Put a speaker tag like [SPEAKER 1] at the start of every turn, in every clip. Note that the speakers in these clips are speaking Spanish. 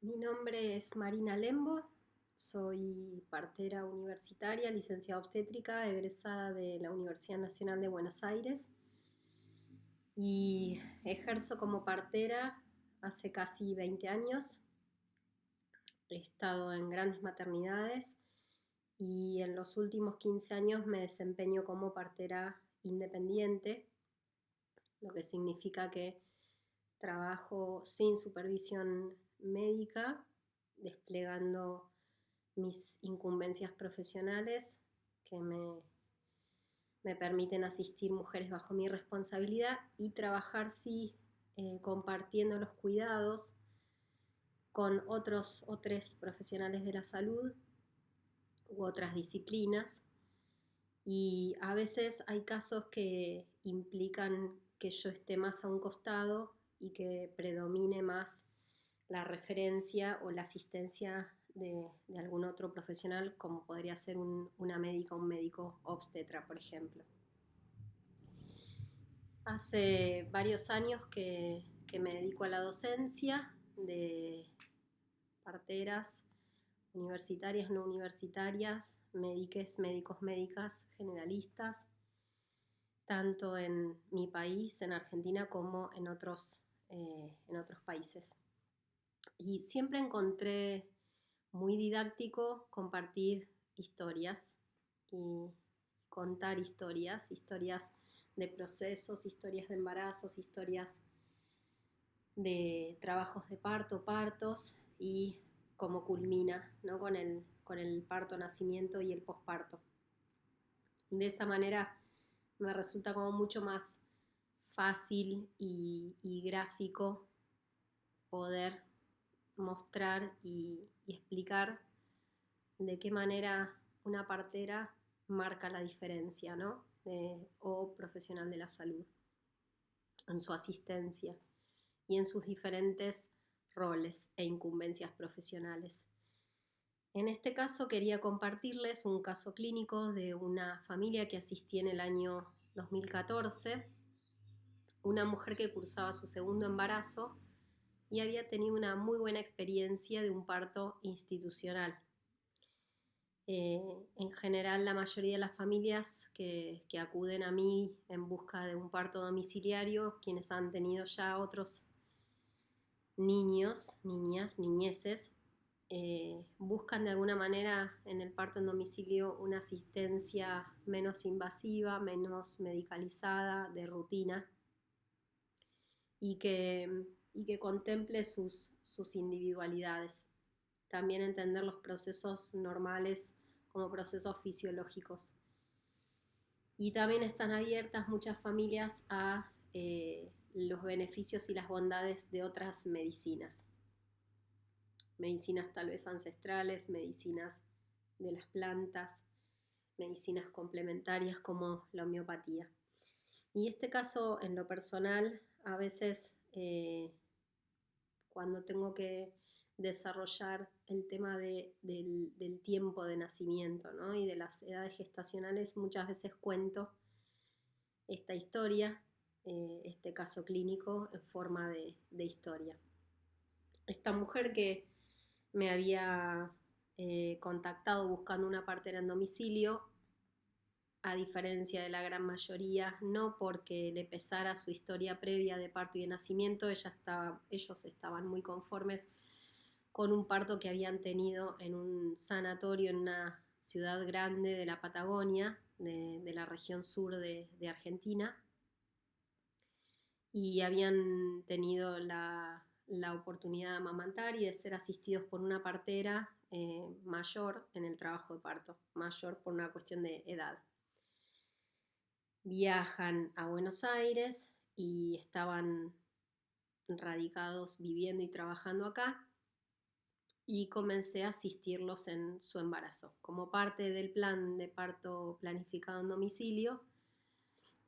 [SPEAKER 1] Mi nombre es Marina Lembo, soy partera universitaria, licenciada obstétrica, egresada de la Universidad Nacional de Buenos Aires y ejerzo como partera hace casi 20 años. He estado en grandes maternidades y en los últimos 15 años me desempeño como partera independiente, lo que significa que trabajo sin supervisión médica, desplegando mis incumbencias profesionales que me permiten asistir mujeres bajo mi responsabilidad y trabajar sí compartiendo los cuidados con otros o tres profesionales de la salud u otras disciplinas. Y a veces hay casos que implican que yo esté más a un costado y que predomine más la referencia o la asistencia de algún otro profesional, como podría ser una médica o un médico obstetra, por ejemplo. Hace varios años que me dedico a la docencia de parteras universitarias, no universitarias, médicos, médicas, generalistas, tanto en mi país, en Argentina, como en otros países. Y siempre encontré muy didáctico compartir historias y contar historias de procesos, historias de embarazos, historias de trabajos de parto, partos y cómo culmina, ¿no? con el parto, nacimiento y el posparto. De esa manera me resulta como mucho más fácil y gráfico poder mostrar y explicar de qué manera una partera marca la diferencia, ¿no? O profesional de la salud en su asistencia y en sus diferentes roles e incumbencias profesionales. En este caso quería compartirles un caso clínico de una familia que asistí en el año 2014, una mujer que cursaba su segundo embarazo y había tenido una muy buena experiencia de un parto institucional. En general, la mayoría de las familias que acuden a mí en busca de un parto domiciliario, quienes han tenido ya otros niños, niñas, niñeces, buscan de alguna manera en el parto en domicilio una asistencia menos invasiva, menos medicalizada, de rutina, y que contemple sus individualidades. También entender los procesos normales como procesos fisiológicos. Y también están abiertas muchas familias a los beneficios y las bondades de otras medicinas. Medicinas tal vez ancestrales, medicinas de las plantas, medicinas complementarias como la homeopatía. Y este caso, en lo personal, a veces cuando tengo que desarrollar el tema del tiempo de nacimiento, ¿no? Y de las edades gestacionales, muchas veces cuento esta historia, este caso clínico en forma de historia. Esta mujer que me había contactado buscando una partera en domicilio, a diferencia de la gran mayoría, no porque le pesara su historia previa de parto y de nacimiento, ellos estaban muy conformes con un parto que habían tenido en un sanatorio en una ciudad grande de la Patagonia, de la región sur de Argentina, y habían tenido la oportunidad de amamantar y de ser asistidos por una partera mayor en el trabajo de parto, mayor por una cuestión de edad. Viajan a Buenos Aires y estaban radicados viviendo y trabajando acá, y comencé a asistirlos en su embarazo. Como parte del plan de parto planificado en domicilio,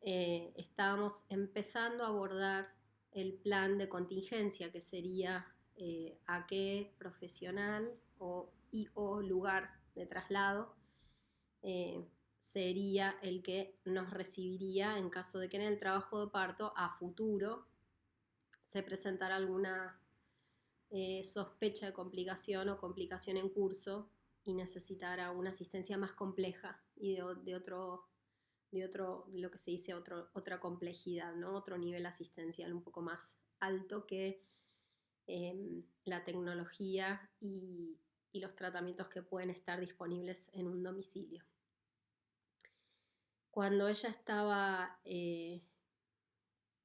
[SPEAKER 1] estábamos empezando a abordar el plan de contingencia, que sería a qué profesional o lugar de traslado sería el que nos recibiría en caso de que en el trabajo de parto a futuro se presentara alguna sospecha de complicación o complicación en curso y necesitara una asistencia más compleja y de lo que se dice otra complejidad, ¿no? Otro nivel asistencial un poco más alto que la tecnología y los tratamientos que pueden estar disponibles en un domicilio. Cuando ella estaba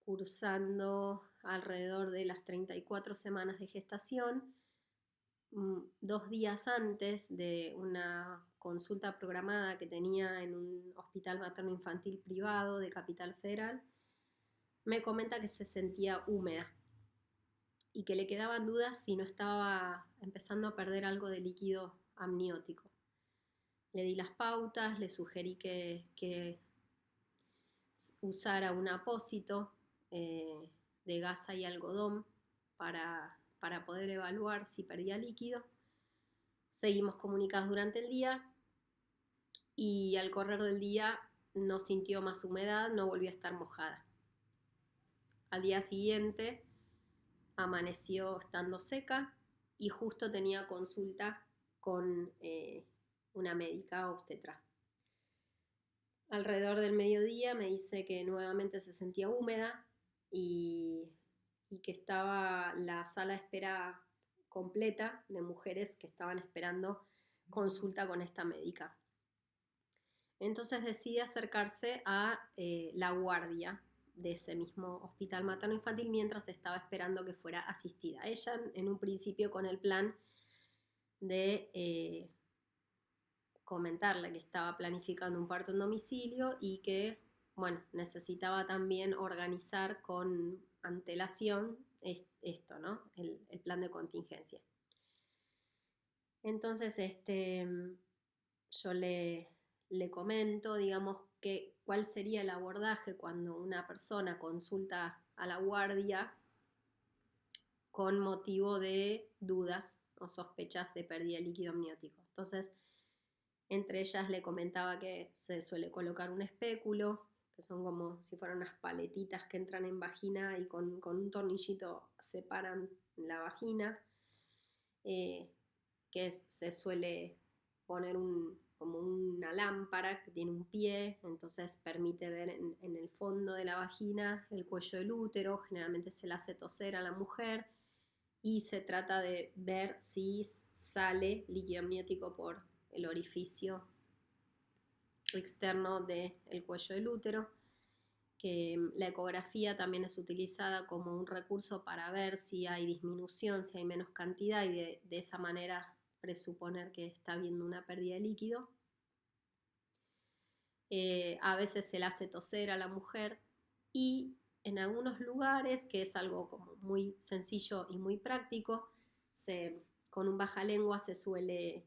[SPEAKER 1] cursando alrededor de las 34 semanas de gestación, 2 días antes de una consulta programada que tenía en un hospital materno-infantil privado de Capital Federal, me comenta que se sentía húmeda y que le quedaban dudas si no estaba empezando a perder algo de líquido amniótico. Le di las pautas, le sugerí que usara un apósito de gasa y algodón para poder evaluar si perdía líquido. Seguimos comunicados durante el día y al correr del día no sintió más humedad, no volvió a estar mojada. Al día siguiente amaneció estando seca y justo tenía consulta con una médica obstetra. Alrededor del mediodía me dice que nuevamente se sentía húmeda y que estaba la sala de espera completa de mujeres que estaban esperando consulta con esta médica. Entonces decide acercarse a la guardia de ese mismo hospital materno-infantil mientras estaba esperando que fuera asistida. Ella en un principio con el plan de comentarle que estaba planificando un parto en domicilio y que, bueno, necesitaba también organizar con antelación esto, ¿no? El plan de contingencia. Entonces, yo le comento, digamos, cuál sería el abordaje cuando una persona consulta a la guardia con motivo de dudas o sospechas de pérdida de líquido amniótico. Entonces, entre ellas le comentaba que se suele colocar un espéculo, que son como si fueran unas paletitas que entran en vagina y con un tornillito separan la vagina, que se suele poner como una lámpara que tiene un pie, entonces permite ver en el fondo de la vagina el cuello del útero. Generalmente se le hace toser a la mujer y se trata de ver si sale líquido amniótico por el orificio externo del cuello del útero, que la ecografía también es utilizada como un recurso para ver si hay disminución, si hay menos cantidad y de esa manera presuponer que está habiendo una pérdida de líquido. A veces se le hace toser a la mujer y en algunos lugares, que es algo como muy sencillo y muy práctico, con un bajalengua se suele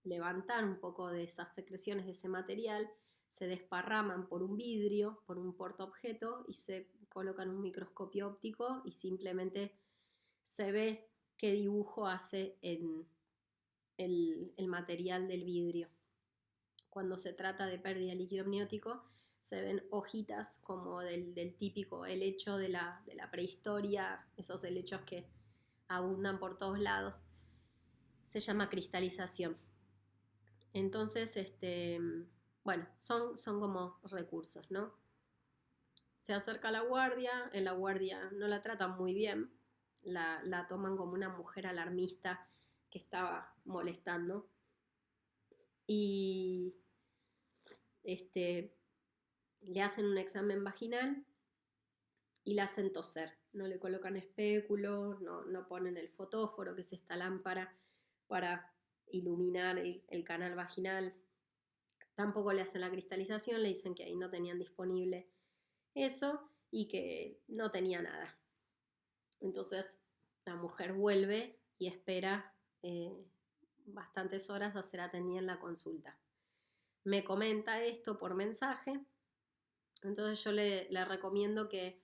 [SPEAKER 1] levantar un poco de esas secreciones de ese material, se desparraman por un vidrio, por un portaobjeto y se colocan un microscopio óptico y simplemente se ve qué dibujo hace en el material del vidrio. Cuando se trata de pérdida de líquido amniótico, se ven hojitas como del típico helecho de la prehistoria, esos helechos que abundan por todos lados. Se llama cristalización. Entonces, bueno, son como recursos, ¿no? Se acerca a la guardia, en la guardia no la tratan muy bien, la toman como una mujer alarmista que estaba molestando y le hacen un examen vaginal y la hacen toser. No le colocan espéculo, no ponen el fotóforo, que es esta lámpara para iluminar el canal vaginal. Tampoco le hacen la cristalización, le dicen que ahí no tenían disponible eso y que no tenía nada. Entonces la mujer vuelve y espera bastantes horas a ser atendida en la consulta. Me comenta esto por mensaje, entonces yo le recomiendo que,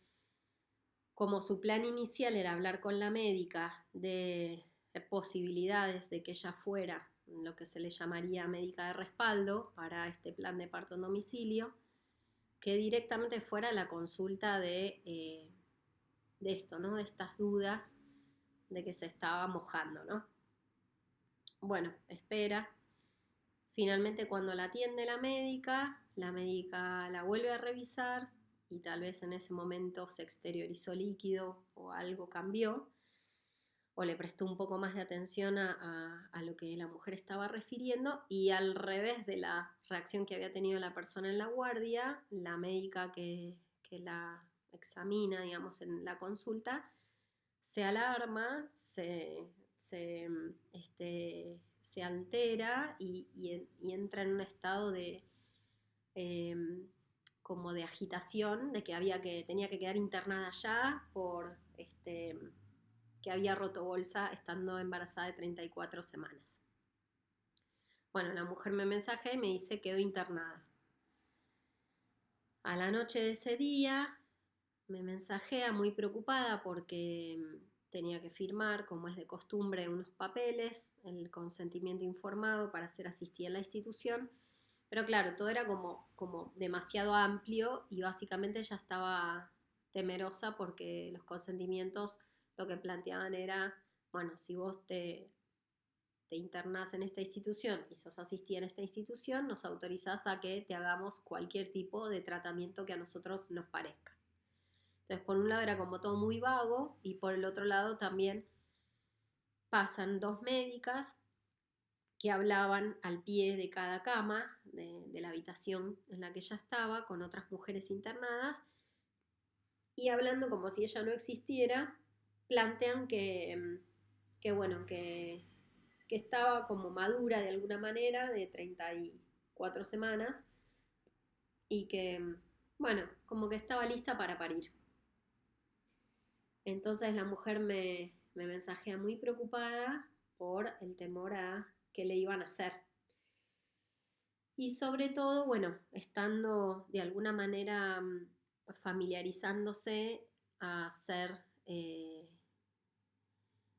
[SPEAKER 1] como su plan inicial era hablar con la médica de posibilidades de que ella fuera lo que se le llamaría médica de respaldo para este plan de parto en domicilio, que directamente fuera la consulta de esto, ¿no? De estas dudas de que se estaba mojando, ¿no? Bueno, espera. Finalmente cuando la atiende la médica la vuelve a revisar y tal vez en ese momento se exteriorizó líquido o algo cambió o le prestó un poco más de atención a lo que la mujer estaba refiriendo y al revés de la reacción que había tenido la persona en la guardia, la médica que la examina, digamos, en la consulta, se alarma, se altera y entra en un estado de eh, como de agitación, de que tenía que quedar internada ya por que había roto bolsa estando embarazada de 34 semanas. Bueno, la mujer me mensajea y me dice quedó internada. A la noche de ese día me mensajea muy preocupada porque tenía que firmar, como es de costumbre, unos papeles, el consentimiento informado para ser asistida en la institución. Pero claro, todo era como demasiado amplio y básicamente ella estaba temerosa porque los consentimientos lo que planteaban era, bueno, si vos te internás en esta institución y sos asistida en esta institución, nos autorizás a que te hagamos cualquier tipo de tratamiento que a nosotros nos parezca. Entonces, por un lado era como todo muy vago y por el otro lado también pasan dos médicas que hablaban al pie de cada cama de la habitación en la que ella estaba con otras mujeres internadas y hablando como si ella no existiera, plantean que estaba como madura de alguna manera de 34 semanas y que, bueno, como que estaba lista para parir. Entonces la mujer me mensajea muy preocupada por el temor a qué le iban a hacer. Y sobre todo, bueno, estando de alguna manera familiarizándose a ser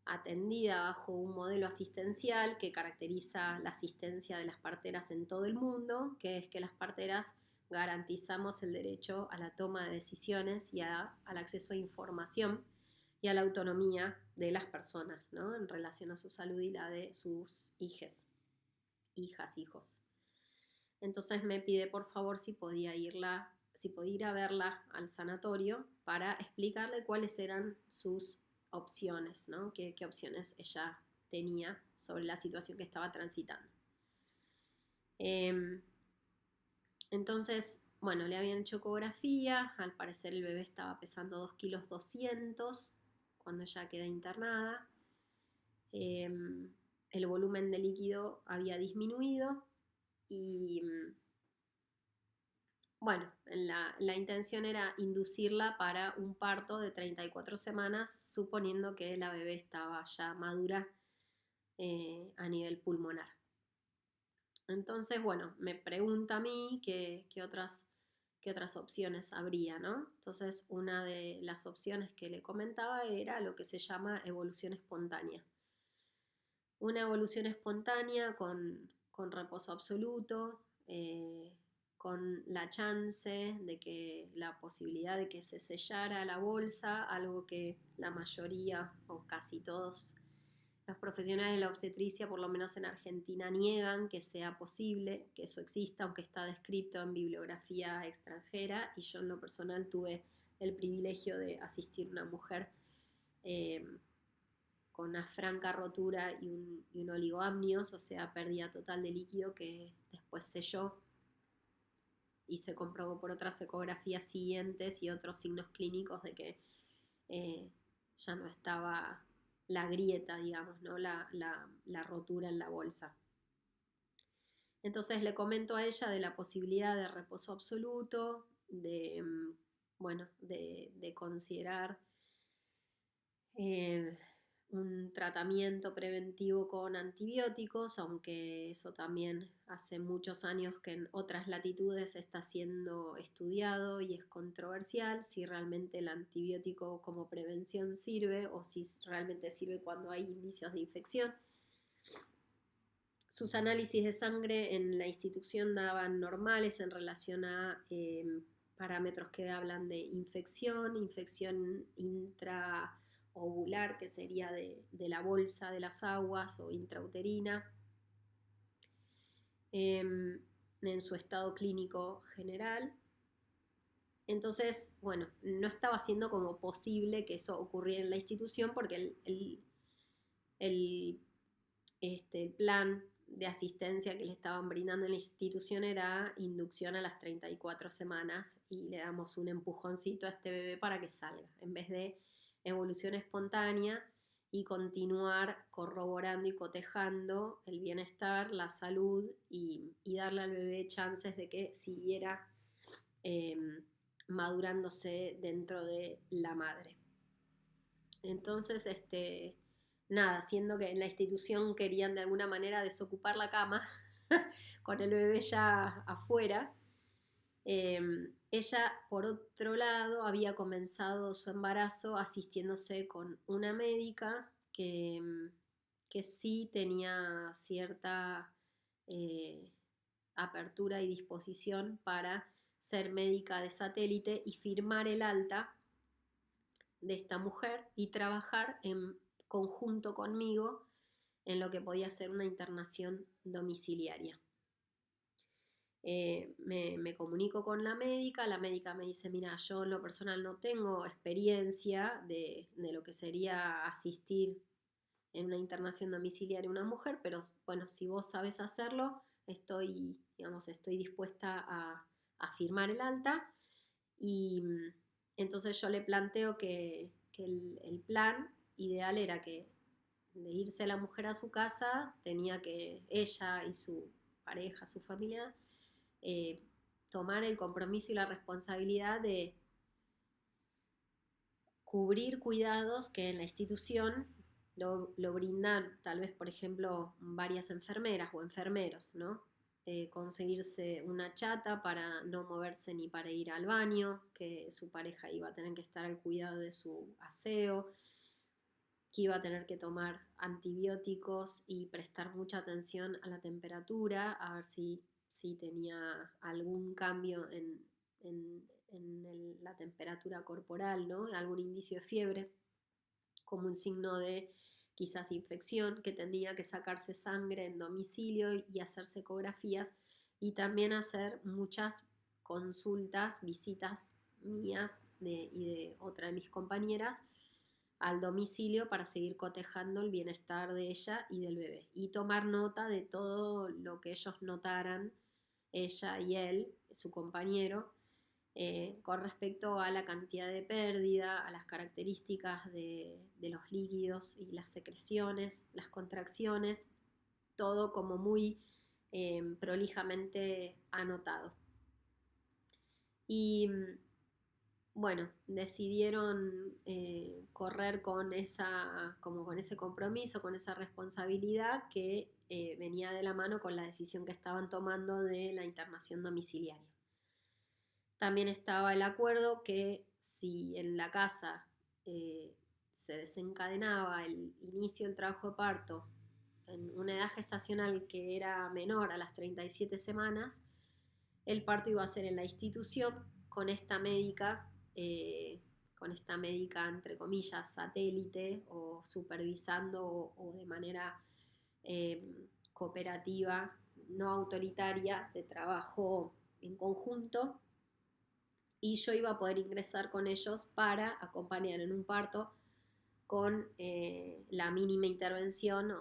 [SPEAKER 1] atendida bajo un modelo asistencial que caracteriza la asistencia de las parteras en todo el mundo, que es que las parteras garantizamos el derecho a la toma de decisiones y al acceso a información y a la autonomía de las personas, ¿no? En relación a su salud y la de sus hijas, hijos. Entonces me pide por favor si podía ir a verla al sanatorio para explicarle cuáles eran sus opciones, ¿no? ¿Qué opciones ella tenía sobre la situación que estaba transitando. Entonces, bueno, le habían hecho ecografía, al parecer el bebé estaba pesando 2,2 kilos cuando ella queda internada. El volumen de líquido había disminuido y bueno, la intención era inducirla para un parto de 34 semanas, suponiendo que la bebé estaba ya madura a nivel pulmonar. Entonces, bueno, me pregunta a mí qué otras opciones habría, ¿no? Entonces, una de las opciones que le comentaba era lo que se llama evolución espontánea. Una evolución espontánea con reposo absoluto, con la chance de que la posibilidad de que se sellara la bolsa, algo que la mayoría o casi todos los profesionales de la obstetricia, por lo menos en Argentina, niegan que sea posible, que eso exista, aunque está descrito en bibliografía extranjera, y yo en lo personal tuve el privilegio de asistir a una mujer con una franca rotura y un oligoamnios, o sea, pérdida total de líquido que después selló y se comprobó por otras ecografías siguientes y otros signos clínicos de que ya no estaba la grieta, digamos, ¿no? la rotura en la bolsa. Entonces le comento a ella de la posibilidad de reposo absoluto, de considerar un tratamiento preventivo con antibióticos, aunque eso también hace muchos años que en otras latitudes está siendo estudiado y es controversial si realmente el antibiótico como prevención sirve o si realmente sirve cuando hay indicios de infección. Sus análisis de sangre en la institución daban normales en relación a parámetros que hablan de infección ovular, que sería de la bolsa de las aguas o intrauterina, en su estado clínico general. Entonces, bueno, no estaba siendo como posible que eso ocurriera en la institución porque el el plan de asistencia que le estaban brindando en la institución era inducción a las 34 semanas y le damos un empujoncito a este bebé para que salga, en vez de evolución espontánea y continuar corroborando y cotejando el bienestar, la salud y darle al bebé chances de que siguiera eh, madurándose dentro de la madre. Entonces, nada, siendo que en la institución querían de alguna manera desocupar la cama con el bebé ya afuera, ella, por otro lado, había comenzado su embarazo asistiéndose con una médica que sí tenía cierta eh, apertura y disposición para ser médica de satélite y firmar el alta de esta mujer y trabajar en conjunto conmigo en lo que podía ser una internación domiciliaria. Me comunico con la médica me dice, mira, yo en lo personal no tengo experiencia de lo que sería asistir en una internación domiciliaria a una mujer, pero bueno, si vos sabes hacerlo, estoy dispuesta a firmar el alta. Y entonces yo le planteo que el plan ideal era que de irse la mujer a su casa, tenía que ella y su pareja, su familia, eh, tomar el compromiso y la responsabilidad de cubrir cuidados que en la institución lo brindan tal vez, por ejemplo, varias enfermeras o enfermeros, ¿no? Conseguirse una chata para no moverse ni para ir al baño, que su pareja iba a tener que estar al cuidado de su aseo, que iba a tener que tomar antibióticos y prestar mucha atención a la temperatura, a ver si tenía algún cambio en la temperatura corporal, ¿no? Algún indicio de fiebre, como un signo de quizás infección, que tenía que sacarse sangre en domicilio y hacerse ecografías y también hacer muchas consultas, visitas mías y de otra de mis compañeras al domicilio para seguir cotejando el bienestar de ella y del bebé y tomar nota de todo lo que ellos notaran, ella y él, su compañero, con respecto a la cantidad de pérdida, a las características de los líquidos y las secreciones, las contracciones, todo como muy prolijamente anotado. Y bueno, decidieron correr con con ese compromiso, con esa responsabilidad que venía de la mano con la decisión que estaban tomando de la internación domiciliaria. También estaba el acuerdo que si en la casa se desencadenaba el inicio del trabajo de parto en una edad gestacional que era menor a las 37 semanas, el parto iba a ser en la institución con esta médica, entre comillas, satélite o supervisando o de manera cooperativa, no autoritaria, de trabajo en conjunto. Y yo iba a poder ingresar con ellos para acompañar en un parto con la mínima intervención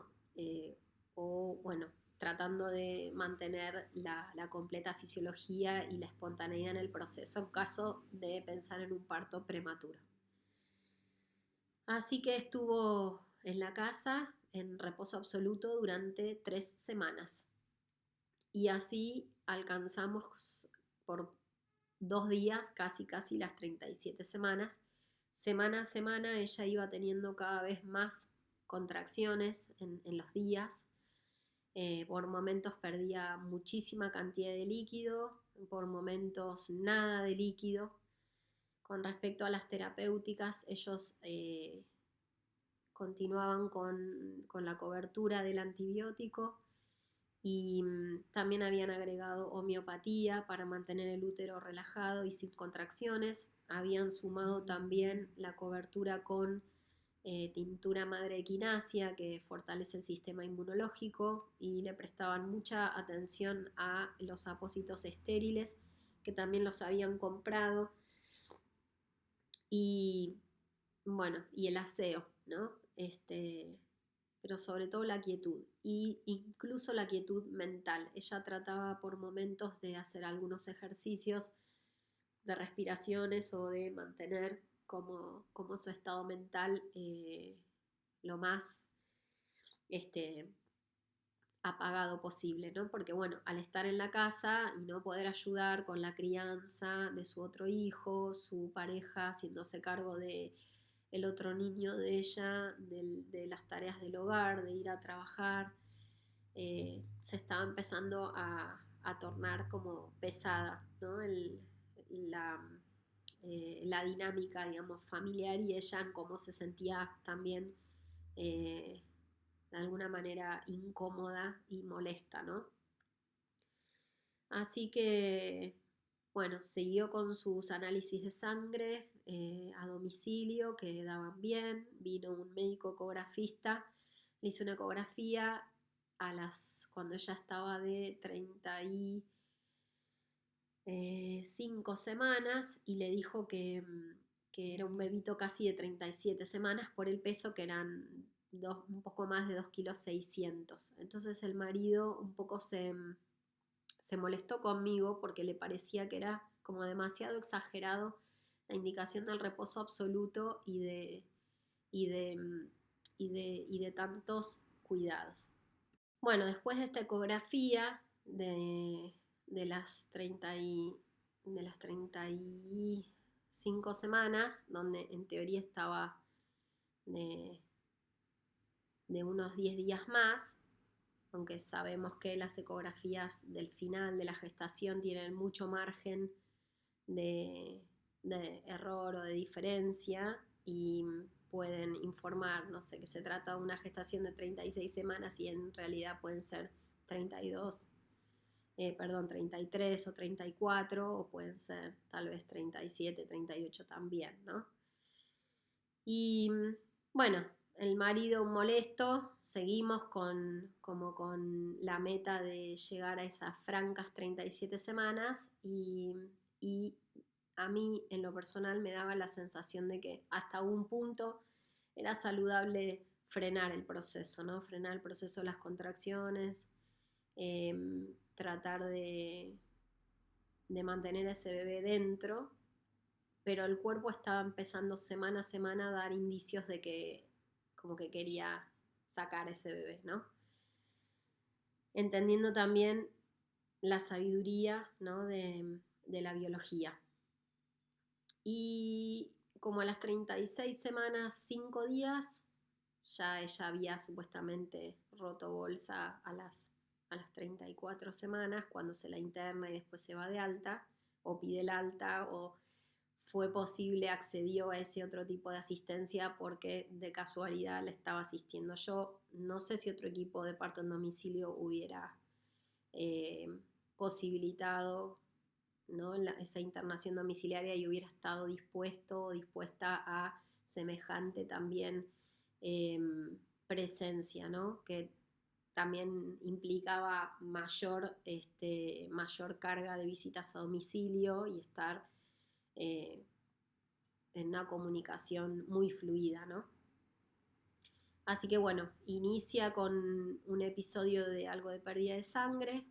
[SPEAKER 1] o bueno, tratando de mantener la completa fisiología y la espontaneidad en el proceso en caso de pensar en un parto prematuro. Así que estuvo en la casa en reposo absoluto durante 3 semanas. Y así alcanzamos por 2 días casi las 37 semanas. Semana a semana ella iba teniendo cada vez más contracciones en los días. Por momentos perdía muchísima cantidad de líquido, por momentos nada de líquido. Con respecto a las terapéuticas, ellos continuaban con la cobertura del antibiótico y también habían agregado homeopatía para mantener el útero relajado y sin contracciones. Habían sumado también la cobertura con tintura madre equinacia que fortalece el sistema inmunológico, y le prestaban mucha atención a los apósitos estériles, que también los habían comprado, y bueno, y el aseo, ¿no? Pero sobre todo la quietud, y incluso la quietud mental. Ella trataba por momentos de hacer algunos ejercicios de respiraciones o de mantener como su estado mental lo más este, apagado posible, ¿no? Porque bueno, al estar en la casa y no poder ayudar con la crianza de su otro hijo, su pareja haciéndose cargo de el otro niño de ella, de las tareas del hogar, de ir a trabajar, se estaba empezando a tornar como pesada, ¿no? La, la dinámica, digamos, familiar, y ella en cómo se sentía también de alguna manera incómoda y molesta, ¿no? Así que, bueno, siguió con sus análisis de sangre a domicilio, que daban bien. Vino un médico ecografista, le hizo una ecografía cuando ella estaba de 35 semanas, y le dijo que era un bebito casi de 37 semanas por el peso, que eran un poco más de 2,6 kilos. Entonces el marido un poco se molestó conmigo porque le parecía que era como demasiado exagerado la indicación del reposo absoluto y de tantos cuidados. Bueno, después de esta ecografía de las 35 semanas, donde en teoría estaba de, de unos 10 días más, aunque sabemos que las ecografías del final de la gestación tienen mucho margen de, de error o de diferencia, y pueden informar, no sé, que se trata de una gestación de 36 semanas y en realidad pueden ser 33 o 34, o pueden ser tal vez 37, 38 también, ¿no? Y bueno, el marido molesto, seguimos como con la meta de llegar a esas francas 37 semanas, y a mí en lo personal me daba la sensación de que hasta un punto era saludable frenar el proceso, ¿no? Frenar el proceso de las contracciones, tratar de mantener a ese bebé dentro, pero el cuerpo estaba empezando semana a semana a dar indicios de que como que quería sacar a ese bebé, ¿no? Entendiendo también la sabiduría, ¿no? de la biología. Y como a las 36 semanas, 5 días, ya ella había supuestamente roto bolsa a las 34 semanas, cuando se la interna y después se va de alta, o pide el alta, o fue posible, accedió a ese otro tipo de asistencia porque de casualidad le estaba asistiendo yo. No sé si otro equipo de parto en domicilio hubiera posibilitado, ¿no? esa internación domiciliaria, y hubiera estado dispuesto o dispuesta a semejante también presencia, ¿no? Que también implicaba mayor carga de visitas a domicilio y estar en una comunicación muy fluida, ¿no? Así que bueno, inicia con un episodio de algo de pérdida de sangre,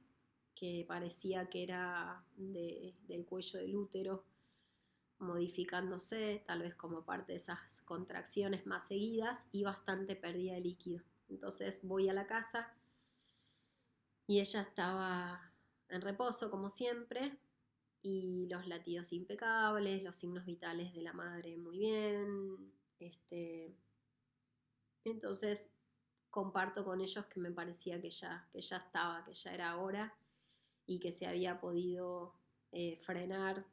[SPEAKER 1] que parecía que era del cuello del útero modificándose, tal vez como parte de esas contracciones más seguidas, y bastante pérdida de líquido. Entonces voy a la casa y ella estaba en reposo, como siempre, y los latidos impecables, los signos vitales de la madre muy bien. Entonces comparto con ellos que me parecía que ya estaba, que ya era hora, y que se había podido frenar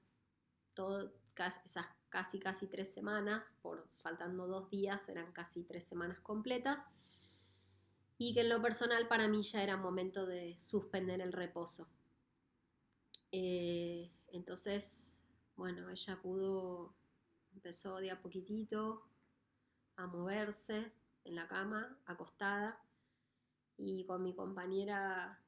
[SPEAKER 1] todo, esas casi 3 semanas, faltando 2 días, eran casi 3 semanas completas, y que en lo personal para mí ya era momento de suspender el reposo. Entonces, bueno, ella empezó de a poquitito a moverse en la cama, acostada, y con mi compañera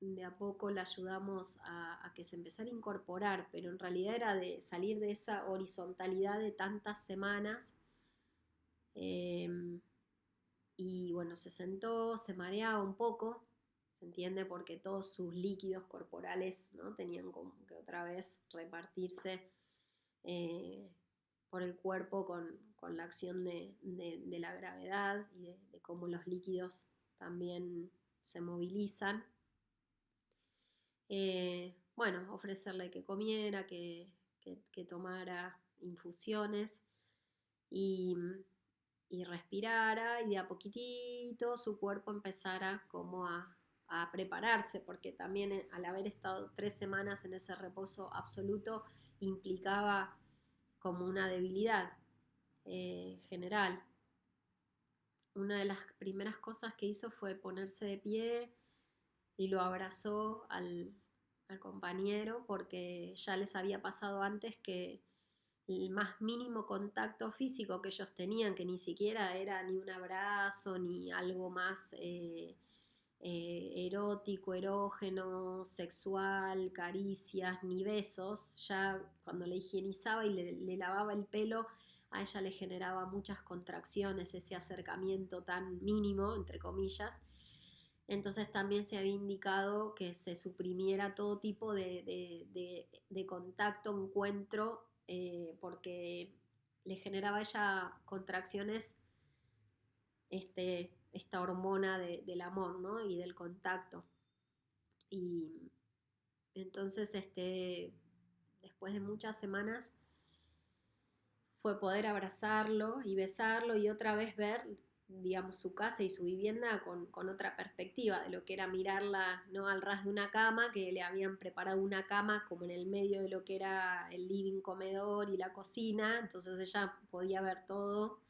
[SPEAKER 1] de a poco la ayudamos a que se empezara a incorporar, pero en realidad era de salir de esa horizontalidad de tantas semanas. Y bueno, se sentó, se mareaba un poco, se entiende porque todos sus líquidos corporales, ¿no?, tenían como que otra vez repartirse eh, por el cuerpo con la acción de la gravedad y de cómo los líquidos también se movilizan. Bueno, ofrecerle que comiera, que tomara infusiones y, y respirara, y de a poquitito su cuerpo empezara como a prepararse, porque también al haber estado 3 semanas en ese reposo absoluto implicaba como una debilidad general. Una de las primeras cosas que hizo fue ponerse de pie y lo abrazó al compañero, porque ya les había pasado antes que el más mínimo contacto físico que ellos tenían, que ni siquiera era ni un abrazo, ni algo más erótico, erógeno, sexual, caricias, ni besos, ya cuando le higienizaba y le lavaba el pelo, a ella le generaba muchas contracciones ese acercamiento tan mínimo, entre comillas. Entonces también se había indicado que se suprimiera todo tipo de contacto, encuentro, porque le generaba a ella contracciones esta hormona del amor, ¿no?, y del contacto. Y entonces después de muchas semanas fue poder abrazarlo y besarlo y otra vez ver, digamos, su casa y su vivienda con otra perspectiva de lo que era mirarla, no al ras de una cama, que le habían preparado una cama como en el medio de lo que era el living, comedor y la cocina, entonces ella podía ver todo.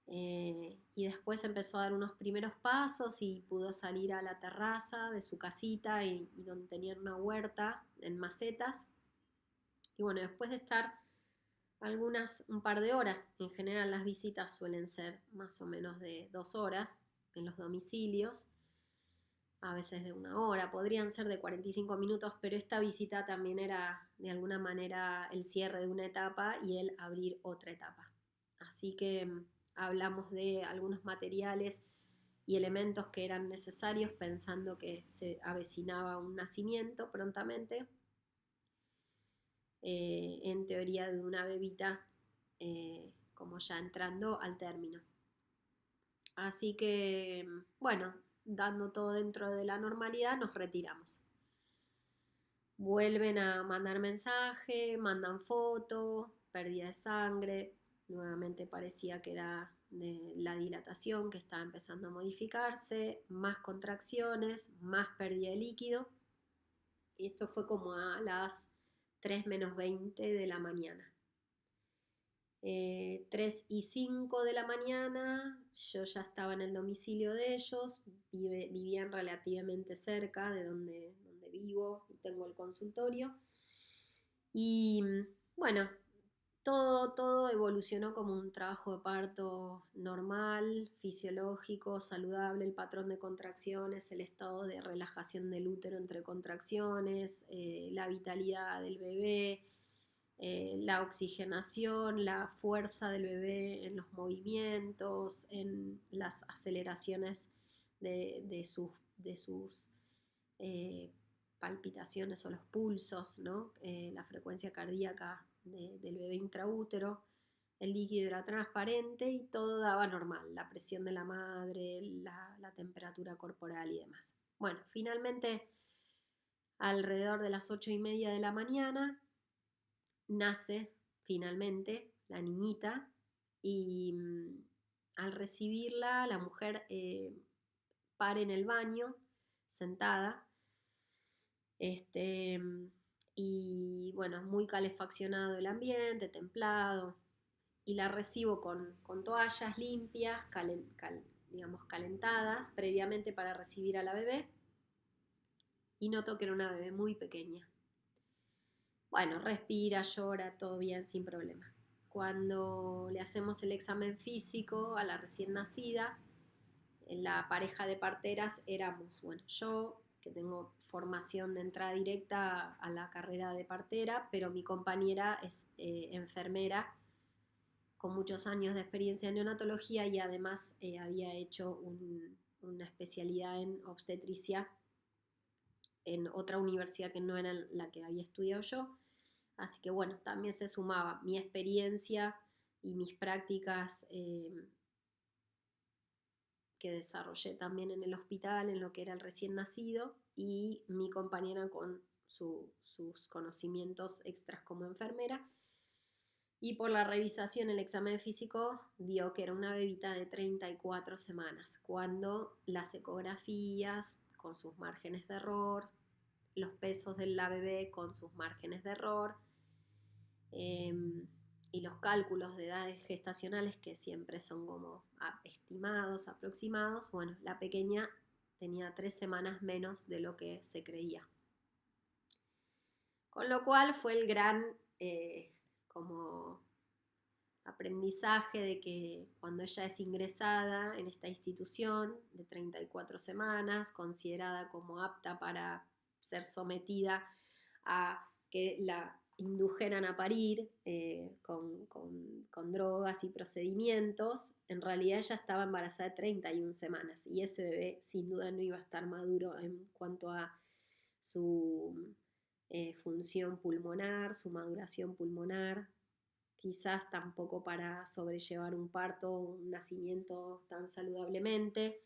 [SPEAKER 1] Y después empezó a dar unos primeros pasos y pudo salir a la terraza de su casita y donde tenían una huerta en macetas. Y bueno, después de estar un par de horas, en general las visitas suelen ser más o menos de 2 horas en los domicilios, a veces de 1 hora, podrían ser de 45 minutos, pero esta visita también era de alguna manera el cierre de una etapa y el abrir otra etapa. Así que hablamos de algunos materiales y elementos que eran necesarios pensando que se avecinaba un nacimiento prontamente, en teoría de una bebita, como ya entrando al término. Así que, bueno, dando todo dentro de la normalidad, nos retiramos. Vuelven a mandar mensaje, mandan foto, pérdida de sangre, nuevamente parecía que era de la dilatación que estaba empezando a modificarse, más contracciones, más pérdida de líquido, y esto fue como a las 3 menos 20 de la mañana. 3:05 de la mañana, yo ya estaba en el domicilio de ellos, vivían relativamente cerca de donde vivo y tengo el consultorio. Y bueno, todo evolucionó como un trabajo de parto normal, fisiológico, saludable, el patrón de contracciones, el estado de relajación del útero entre contracciones, la vitalidad del bebé, la oxigenación, la fuerza del bebé en los movimientos, en las aceleraciones de sus palpitaciones o los pulsos, ¿no? La frecuencia cardíaca del bebé intraútero, el líquido era transparente y todo daba normal, la presión de la madre, la temperatura corporal y demás. Bueno, finalmente, alrededor de las 8:30 de la mañana, nace finalmente la niñita y al recibirla la mujer para en el baño sentada, y bueno, muy calefaccionado el ambiente, templado, y la recibo con toallas limpias, digamos calentadas previamente para recibir a la bebé, y noto que era una bebé muy pequeña. Bueno, respira, llora, todo bien, sin problema. cuando le hacemos el examen físico a la recién nacida, en la pareja de parteras éramos, bueno, yo, que tengo formación de entrada directa a la carrera de partera, pero mi compañera es enfermera con muchos años de experiencia en neonatología y además había hecho una especialidad en obstetricia en otra universidad que no era la que había estudiado yo. Así que bueno, también se sumaba mi experiencia y mis prácticas que desarrollé también en el hospital, en lo que era el recién nacido, y mi compañera con sus conocimientos extras como enfermera. Y por la revisación, el examen físico dio que era una bebita de 34 semanas, cuando las ecografías con sus márgenes de error, los pesos de la bebé con sus márgenes de error, y los cálculos de edades gestacionales, que siempre son como estimados, aproximados, bueno, la pequeña tenía 3 semanas menos de lo que se creía. Con lo cual fue el gran como aprendizaje de que cuando ella es ingresada en esta institución de 34 semanas, considerada como apta para ser sometida a que la indujeran a parir con drogas y procedimientos, en realidad ella estaba embarazada de 31 semanas y ese bebé sin duda no iba a estar maduro en cuanto a su función pulmonar, su maduración pulmonar, quizás tampoco para sobrellevar un parto o un nacimiento tan saludablemente,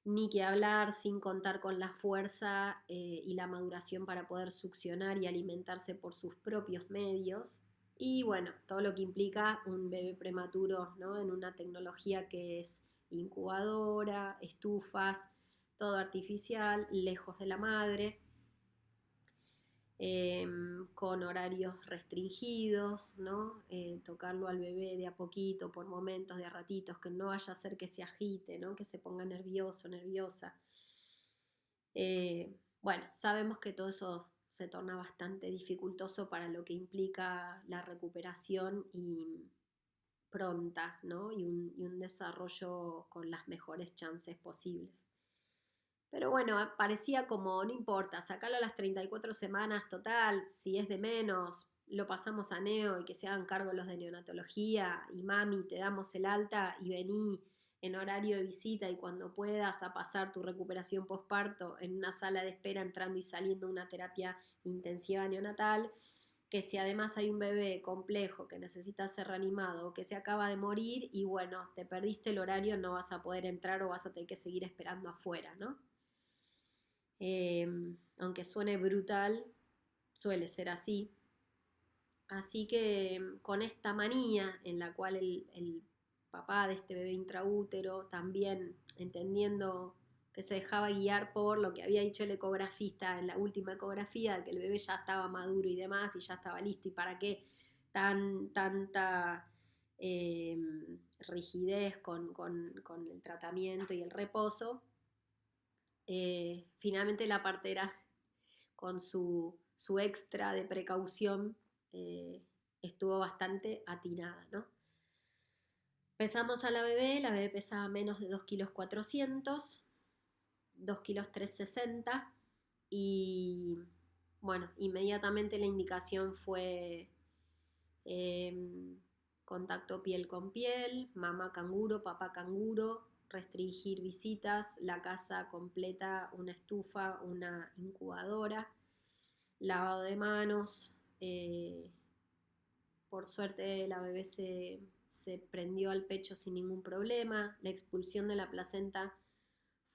[SPEAKER 1] ni que hablar sin contar con la fuerza y la maduración para poder succionar y alimentarse por sus propios medios. Y bueno, todo lo que implica un bebé prematuro, ¿no? En una tecnología que es incubadora, estufas, todo artificial, lejos de la madre. Con horarios restringidos, ¿no? Tocarlo al bebé de a poquito, por momentos, de a ratitos, que no vaya a hacer que se agite, ¿no? Que se ponga nervioso, nerviosa. Bueno, sabemos que todo eso se torna bastante dificultoso para lo que implica la recuperación y pronta, ¿no? Y un desarrollo con las mejores chances posibles. Pero bueno, parecía como, no importa, sacarlo a las 34 semanas, total, si es de menos, lo pasamos a neo y que se hagan cargo los de neonatología y mami, te damos el alta y vení en horario de visita y cuando puedas a pasar tu recuperación postparto en una sala de espera entrando y saliendo de una terapia intensiva neonatal, que si además hay un bebé complejo que necesita ser reanimado o que se acaba de morir y bueno, te perdiste el horario, no vas a poder entrar o vas a tener que seguir esperando afuera, ¿no? Aunque suene brutal, suele ser así. Así que con esta manía en la cual el papá de este bebé intraútero, también entendiendo que se dejaba guiar por lo que había dicho el ecografista en la última ecografía, que el bebé ya estaba maduro y demás, y ya estaba listo, y para qué tanta rigidez con el tratamiento y el reposo. Finalmente la partera, con su extra de precaución, estuvo bastante atinada, ¿no? Pesamos a la bebé pesaba menos de 2,4 kilos, 2,360 kilos, y bueno, inmediatamente la indicación fue contacto piel con piel, mamá canguro, papá canguro, restringir visitas, la casa completa, una estufa, una incubadora, lavado de manos. Por suerte la bebé se prendió al pecho sin ningún problema. La expulsión de la placenta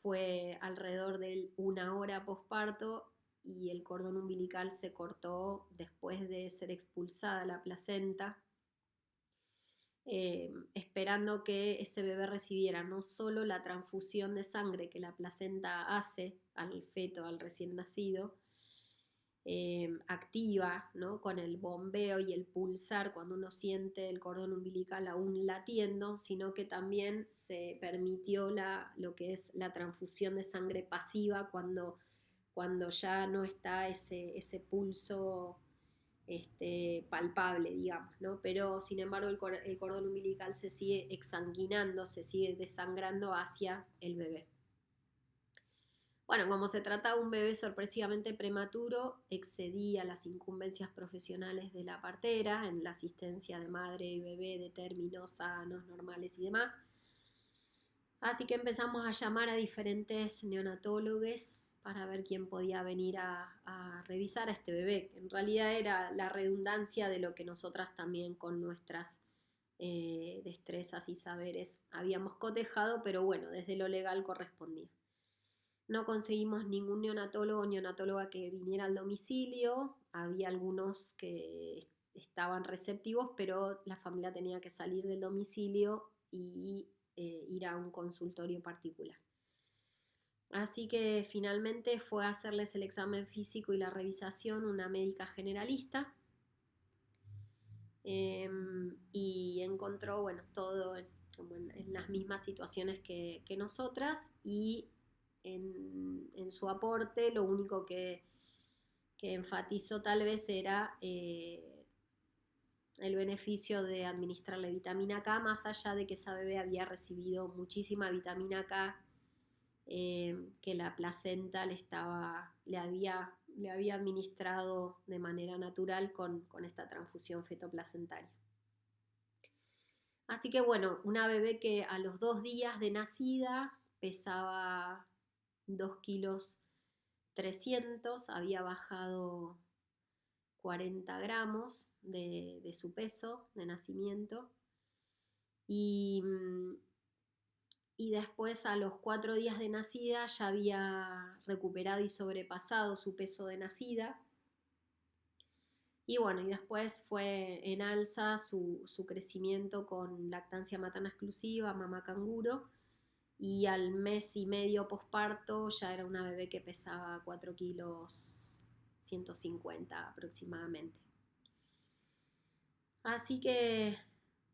[SPEAKER 1] fue alrededor de 1 hora posparto y el cordón umbilical se cortó después de ser expulsada la placenta. Esperando que ese bebé recibiera no solo la transfusión de sangre que la placenta hace al feto, al recién nacido, activa, ¿no? Con el bombeo y el pulsar cuando uno siente el cordón umbilical aún latiendo, sino que también se permitió lo que es la transfusión de sangre pasiva cuando ya no está ese pulso palpable, digamos, ¿no? Pero sin embargo el cordón umbilical se sigue exsanguinando, se sigue desangrando hacia el bebé. Bueno, como se trata de un bebé sorpresivamente prematuro, excedía las incumbencias profesionales de la partera en la asistencia de madre y bebé de términos sanos, normales y demás. Así que empezamos a llamar a diferentes neonatólogos para ver quién podía venir a revisar a este bebé. En realidad era la redundancia de lo que nosotras también con nuestras destrezas y saberes habíamos cotejado, pero bueno, desde lo legal correspondía. No conseguimos ningún neonatólogo o neonatóloga que viniera al domicilio. Había algunos que estaban receptivos, pero la familia tenía que salir del domicilio y ir a un consultorio particular. Así que finalmente fue a hacerles el examen físico y la revisación una médica generalista, y encontró, bueno, todo como en las mismas situaciones que nosotras, y en su aporte lo único que enfatizó tal vez era el beneficio de administrarle vitamina K, más allá de que esa bebé había recibido muchísima vitamina K, que la placenta le había administrado de manera natural con esta transfusión fetoplacentaria. Así que bueno, una bebé que a los 2 días de nacida pesaba 2 kilos 300, había bajado 40 gramos de su peso de nacimiento, y después a los 4 días de nacida ya había recuperado y sobrepasado su peso de nacida. Y bueno, y después fue en alza su crecimiento con lactancia materna exclusiva, mamá canguro, y al mes y medio posparto ya era una bebé que pesaba 4 kilos 150 aproximadamente. Así que,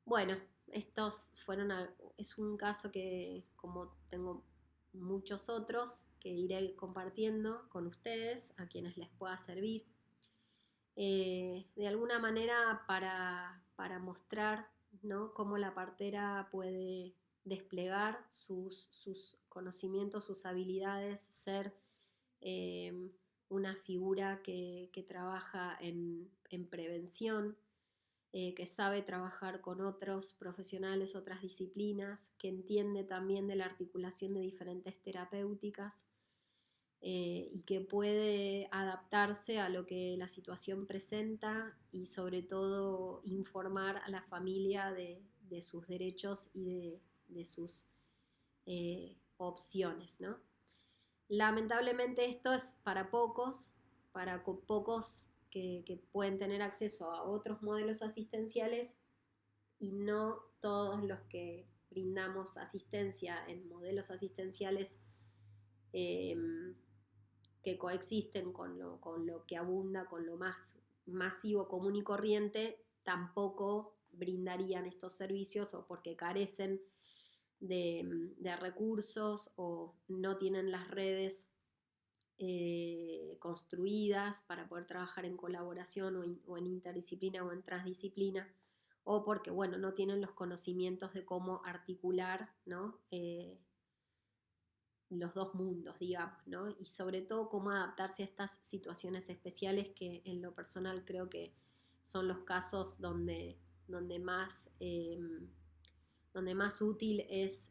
[SPEAKER 1] bueno, es un caso que, como tengo muchos otros, que iré compartiendo con ustedes, a quienes les pueda servir, de alguna manera para mostrar, ¿no?, cómo la partera puede desplegar sus conocimientos, sus habilidades, ser una figura que trabaja en prevención, que sabe trabajar con otros profesionales, otras disciplinas, que entiende también de la articulación de diferentes terapéuticas, y que puede adaptarse a lo que la situación presenta, y sobre todo informar a la familia de sus derechos y de sus opciones, ¿no? Lamentablemente esto es para pocos que pueden tener acceso a otros modelos asistenciales, y no todos los que brindamos asistencia en modelos asistenciales que coexisten con lo que abunda, con lo más masivo, común y corriente, tampoco brindarían estos servicios, o porque carecen de recursos o no tienen las redes construidas para poder trabajar en colaboración o en interdisciplina o en transdisciplina, o porque, bueno, no tienen los conocimientos de cómo articular, ¿no?, los dos mundos, digamos, ¿no? Y sobre todo cómo adaptarse a estas situaciones especiales, que en lo personal creo que son los casos donde más útil es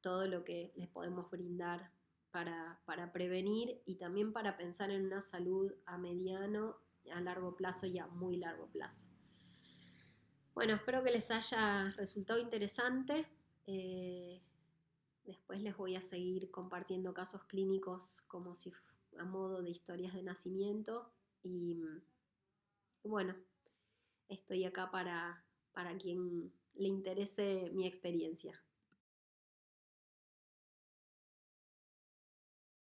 [SPEAKER 1] todo lo que les podemos brindar para prevenir, y también para pensar en una salud a mediano, a largo plazo y a muy largo plazo. Bueno, espero que les haya resultado interesante. Después les voy a seguir compartiendo casos clínicos como si a modo de historias de nacimiento, y bueno, estoy acá para quien le interese mi experiencia.